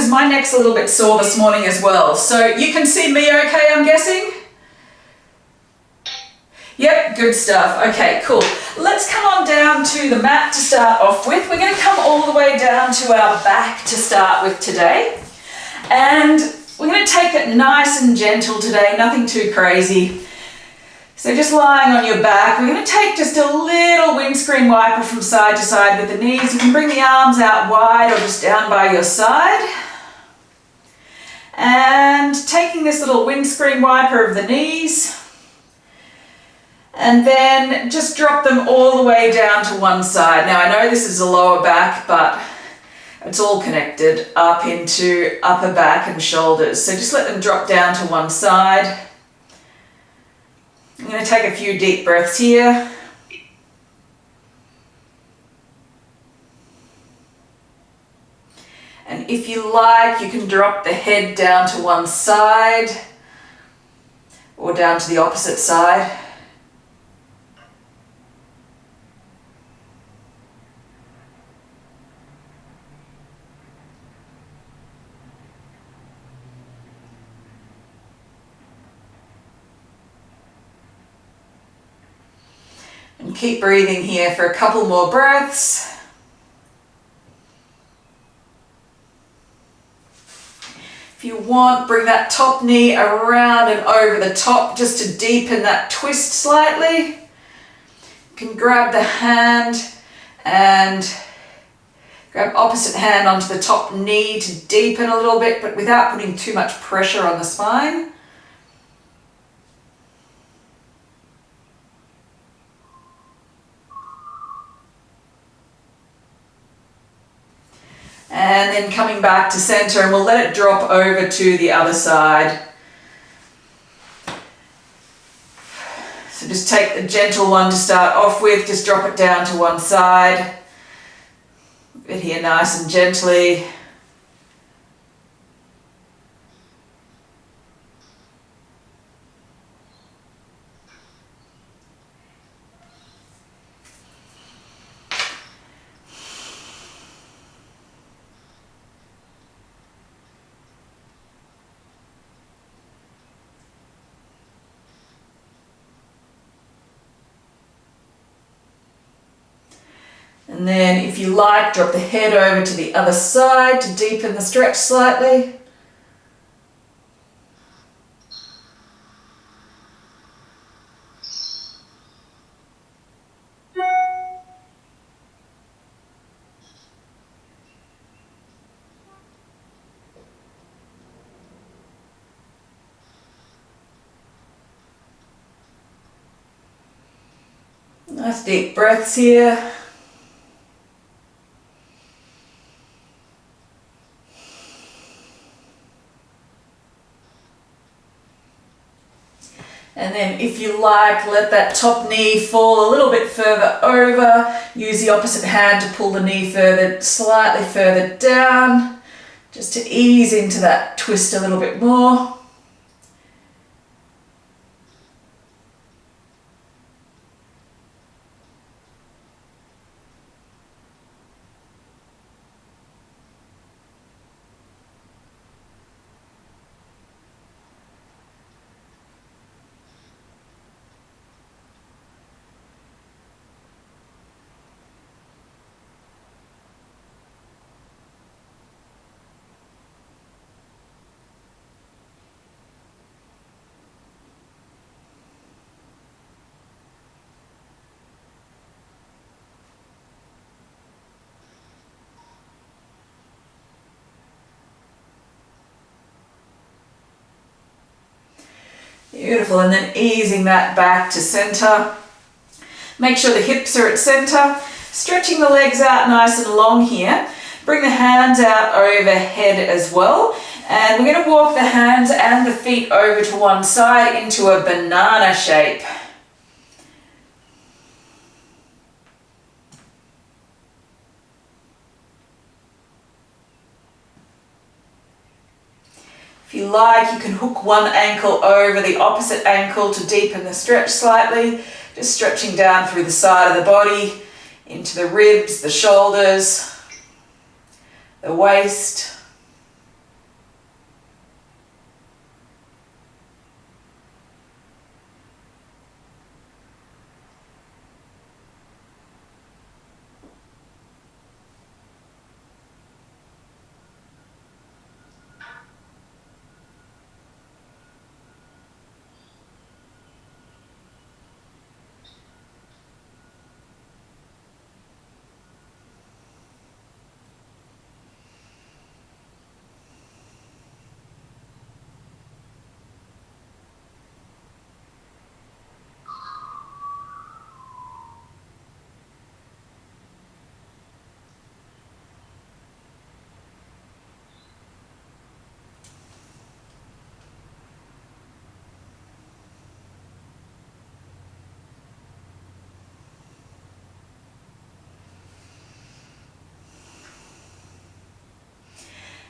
because my neck's a little bit sore this morning as well. So you can see me okay, I'm guessing? Yep, good stuff. Okay, cool. Let's come on down to the mat to start off with. We're going to come all the way down to our back to start with today. And we're going to take it nice and gentle today, nothing too crazy. So just lying on your back, we're going to take just a little windscreen wiper from side to side with the knees. You can bring the arms out wide or just down by your side. And taking this little windscreen wiper of the knees, and then just drop them all the way down to one side. Now I know this is the lower back, but it's all connected up into upper back and shoulders. So just let them drop down to one side. I'm going to take a few deep breaths here. And if you like, you can drop the head down to one side or down to the opposite side. And keep breathing here for a couple more breaths. If you want, bring that top knee around and over the top just to deepen that twist slightly. You can grab the hand and grab opposite hand onto the top knee to deepen a little bit, but without putting too much pressure on the spine. And then coming back to center, and we'll let it drop over to the other side. So just take the gentle one to start off with, just drop it down to one side. Get here nice and gently. And then if you like, drop the head over to the other side to deepen the stretch slightly. Nice deep breaths here. And then if you like, let that top knee fall a little bit further over. Use the opposite hand to pull the knee slightly further down, just to ease into that twist a little bit more. Beautiful, and then easing that back to center. Make sure the hips are at center. Stretching the legs out nice and long here. Bring the hands out overhead as well. And we're going to walk the hands and the feet over to one side into a banana shape. If you like, you can hook one ankle over the opposite ankle to deepen the stretch slightly, just stretching down through the side of the body, into the ribs, the shoulders, the waist.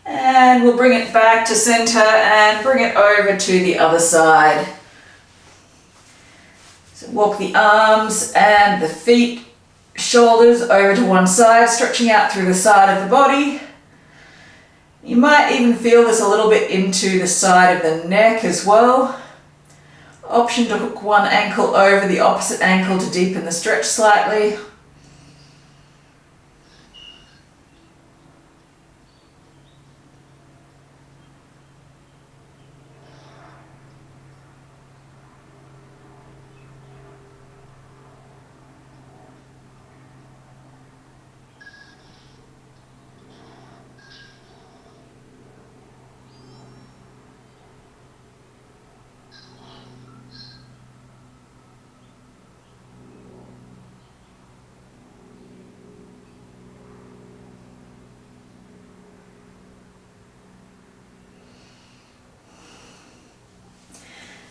And we'll bring it back to center and bring it over to the other side. So walk the arms and the feet, shoulders over to one side, stretching out through the side of the body. You might even feel this a little bit into the side of the neck as well. Option to hook one ankle over the opposite ankle to deepen the stretch slightly.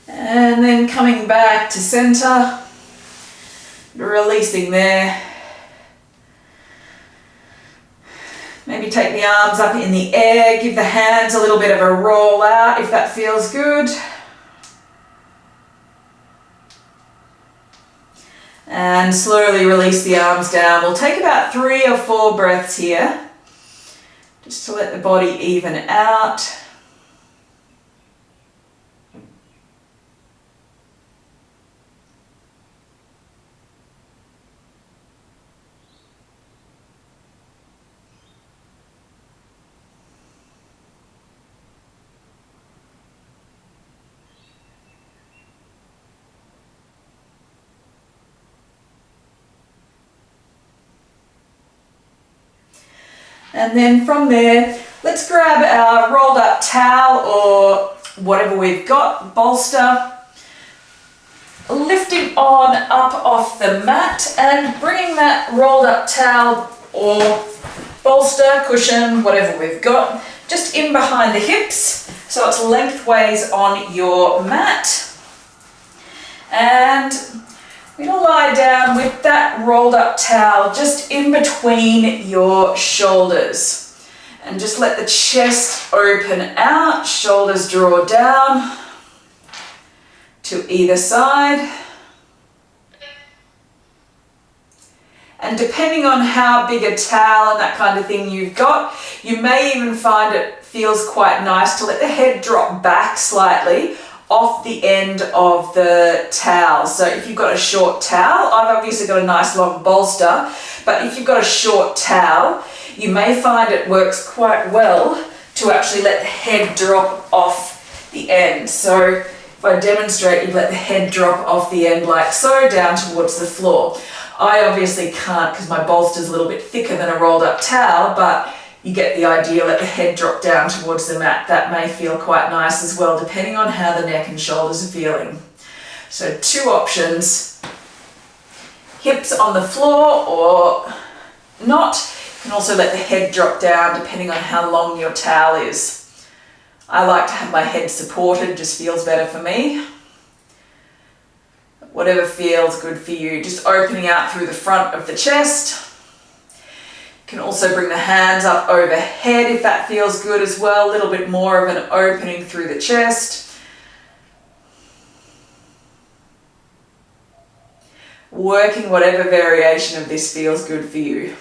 And then coming back to center, releasing there. Maybe take the arms up in the air, give the hands a little bit of a roll out if that feels good. And slowly release the arms down. We'll take about 3 or 4 breaths here, just to let the body even out. And then from there, let's grab our rolled up towel or whatever we've got, bolster, lifting on up off the mat and bringing that rolled up towel or bolster, cushion, whatever we've got, just in behind the hips, so it's lengthways on your mat. And we're going to lie down with that rolled up towel just in between your shoulders and just let the chest open out, shoulders draw down to either side. And depending on how big a towel and that kind of thing you've got, you may even find it feels quite nice to let the head drop back slightly off the end of the towel. So if you've got a short towel, I've obviously got a nice long bolster, but if you've got a short towel, you may find it works quite well to actually let the head drop off the end. So if I demonstrate, you let the head drop off the end like so, down towards the floor. I obviously can't because my bolster's a little bit thicker than a rolled up towel, but you get the idea, let the head drop down towards the mat. That may feel quite nice as well, depending on how the neck and shoulders are feeling. So 2 options, hips on the floor or not. You can also let the head drop down depending on how long your towel is. I like to have my head supported, just feels better for me. Whatever feels good for you, just opening out through the front of the chest. You can also bring the hands up overhead if that feels good as well, a little bit more of an opening through the chest. Working whatever variation of this feels good for you.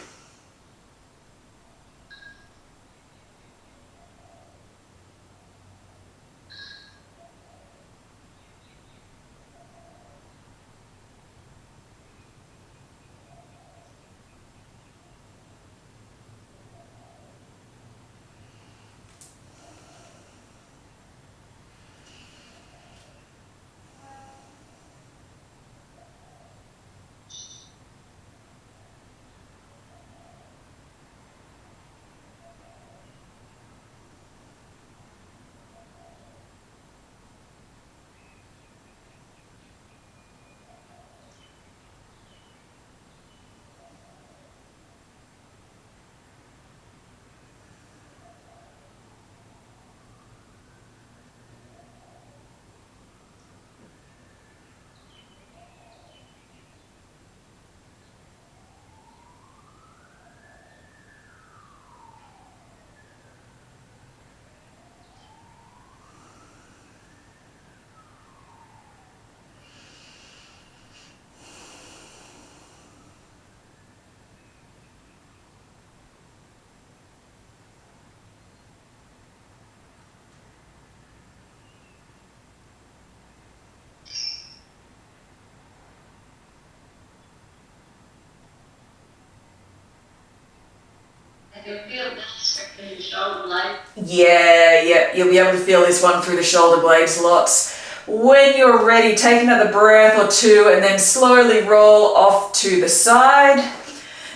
Yeah, you'll be able to feel this one through the shoulder blades lots. When you're ready, take another breath or two and then slowly roll off to the side.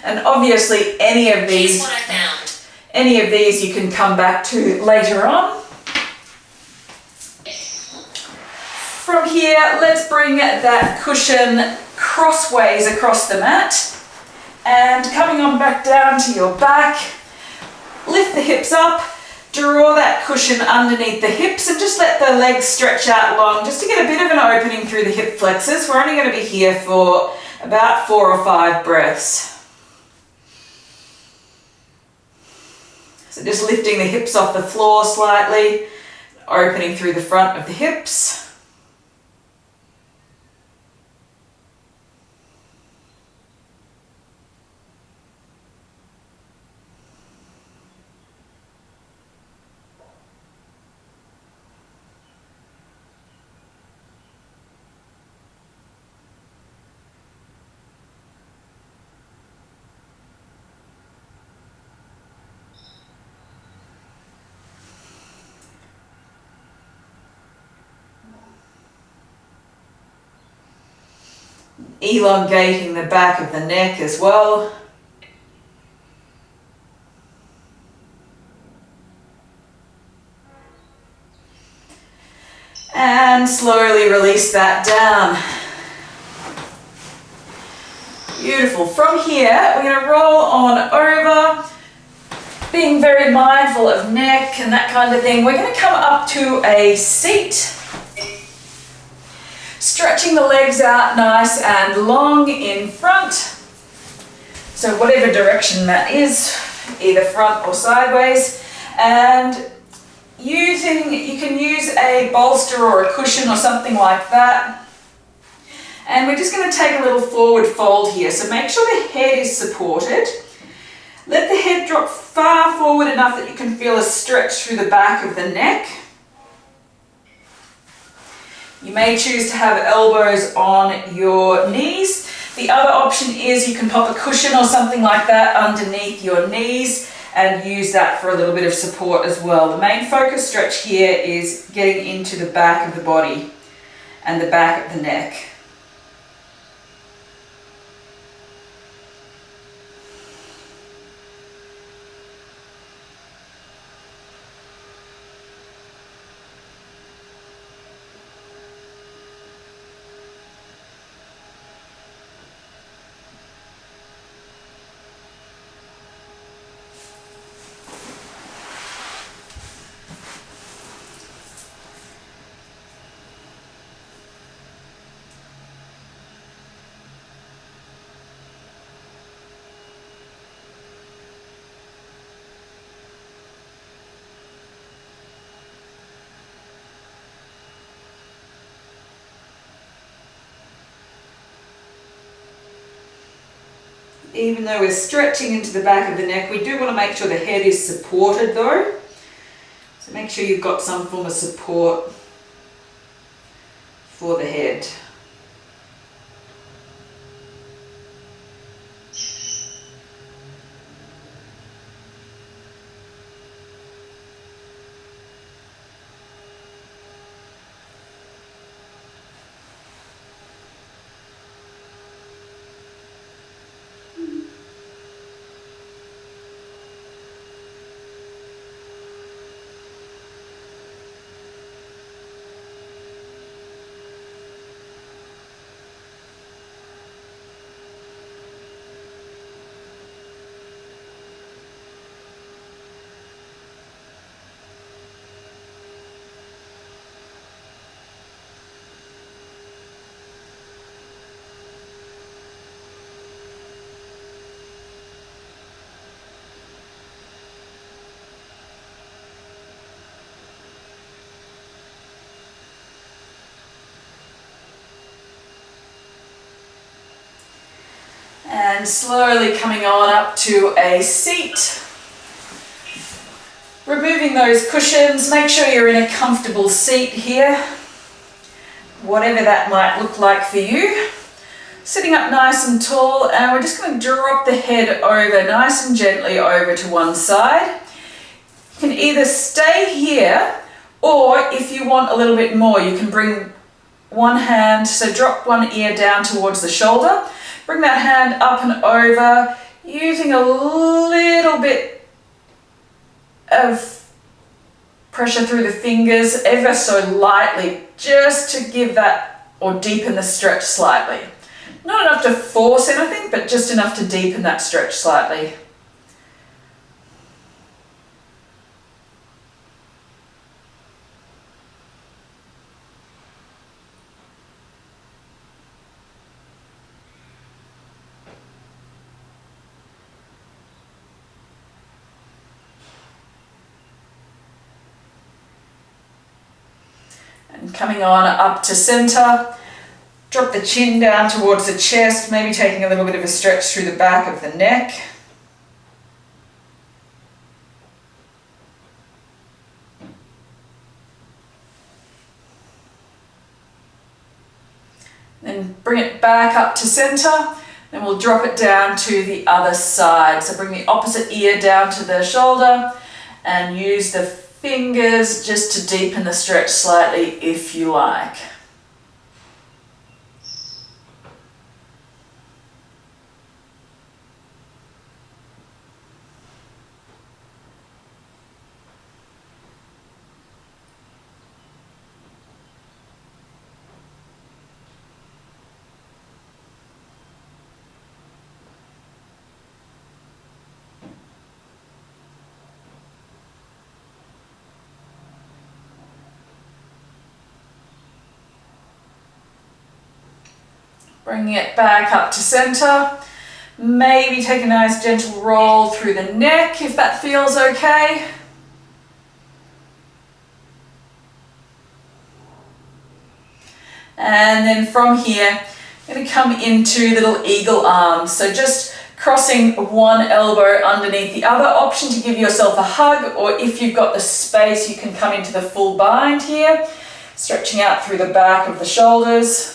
And obviously any of these you can come back to later on. From here, let's bring that cushion crossways across the mat. And coming on back down to your back, lift the hips up, draw that cushion underneath the hips and just let the legs stretch out long just to get a bit of an opening through the hip flexors. We're only going to be here for about 4 or 5 breaths. So just lifting the hips off the floor slightly, opening through the front of the hips. Elongating the back of the neck as well. And slowly release that down. Beautiful. From here, we're going to roll on over, being very mindful of neck and that kind of thing. We're going to come up to a seat. Stretching the legs out nice and long in front. So whatever direction that is, either front or sideways. And you can use a bolster or a cushion or something like that. And we're just going to take a little forward fold here. So make sure the head is supported. Let the head drop far forward enough that you can feel a stretch through the back of the neck. You may choose to have elbows on your knees. The other option is you can pop a cushion or something like that underneath your knees and use that for a little bit of support as well. The main focus stretch here is getting into the back of the body and the back of the neck. Even though we're stretching into the back of the neck, we do want to make sure the head is supported though. So make sure you've got some form of support for the head. And slowly coming on up to a seat. Removing those cushions, make sure you're in a comfortable seat here, whatever that might look like for you. Sitting up nice and tall, and we're just going to drop the head over nice and gently over to one side. You can either stay here, or if you want a little bit more, you can bring one hand, so drop one ear down towards the shoulder, bring that hand up and over, using a little bit of pressure through the fingers, ever so lightly, just to give that, or deepen the stretch slightly. Not enough to force anything, but just enough to deepen that stretch slightly. And coming on up to center, drop the chin down towards the chest, maybe taking a little bit of a stretch through the back of the neck. Then bring it back up to center, then we'll drop it down to the other side. So bring the opposite ear down to the shoulder and use the fingers just to deepen the stretch slightly if you like. Bringing it back up to center. Maybe take a nice gentle roll through the neck if that feels okay. And then from here, I'm going to come into little eagle arms. So just crossing one elbow underneath the other. Option to give yourself a hug, or if you've got the space, you can come into the full bind here, stretching out through the back of the shoulders.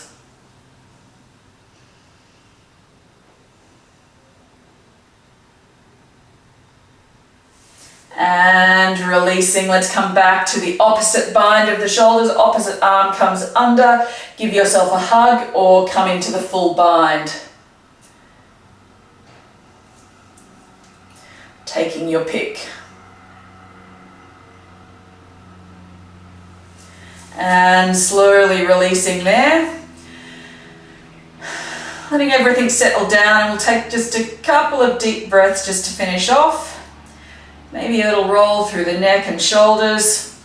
And releasing, let's come back to the opposite bind of the shoulders, opposite arm comes under, give yourself a hug or come into the full bind. Taking your pick. And slowly releasing there. Letting everything settle down, and we'll take just a couple of deep breaths just to finish off. Maybe a little roll through the neck and shoulders.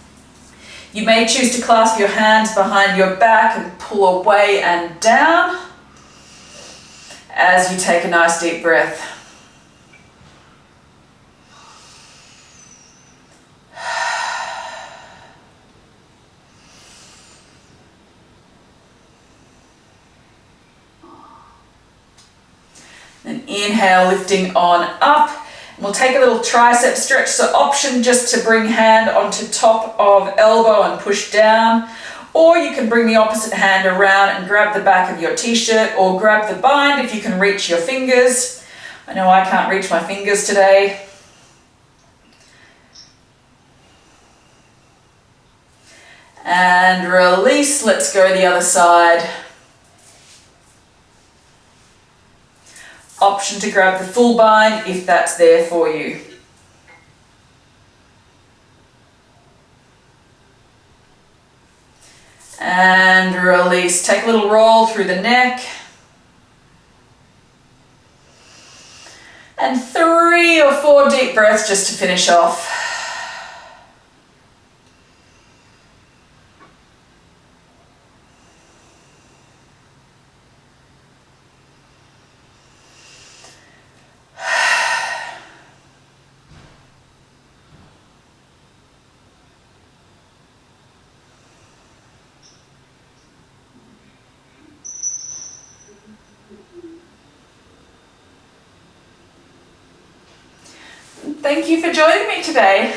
You may choose to clasp your hands behind your back and pull away and down as you take a nice deep breath. Then inhale, lifting on up. We'll take a little tricep stretch, so option just to bring hand onto top of elbow and push down, or you can bring the opposite hand around and grab the back of your t-shirt or grab the bind if you can reach your fingers. I know I can't reach my fingers today. And release, let's go the other side. Option to grab the full bind if that's there for you. And release. Take a little roll through the neck. And 3 or 4 deep breaths just to finish off. Thank you for joining me today.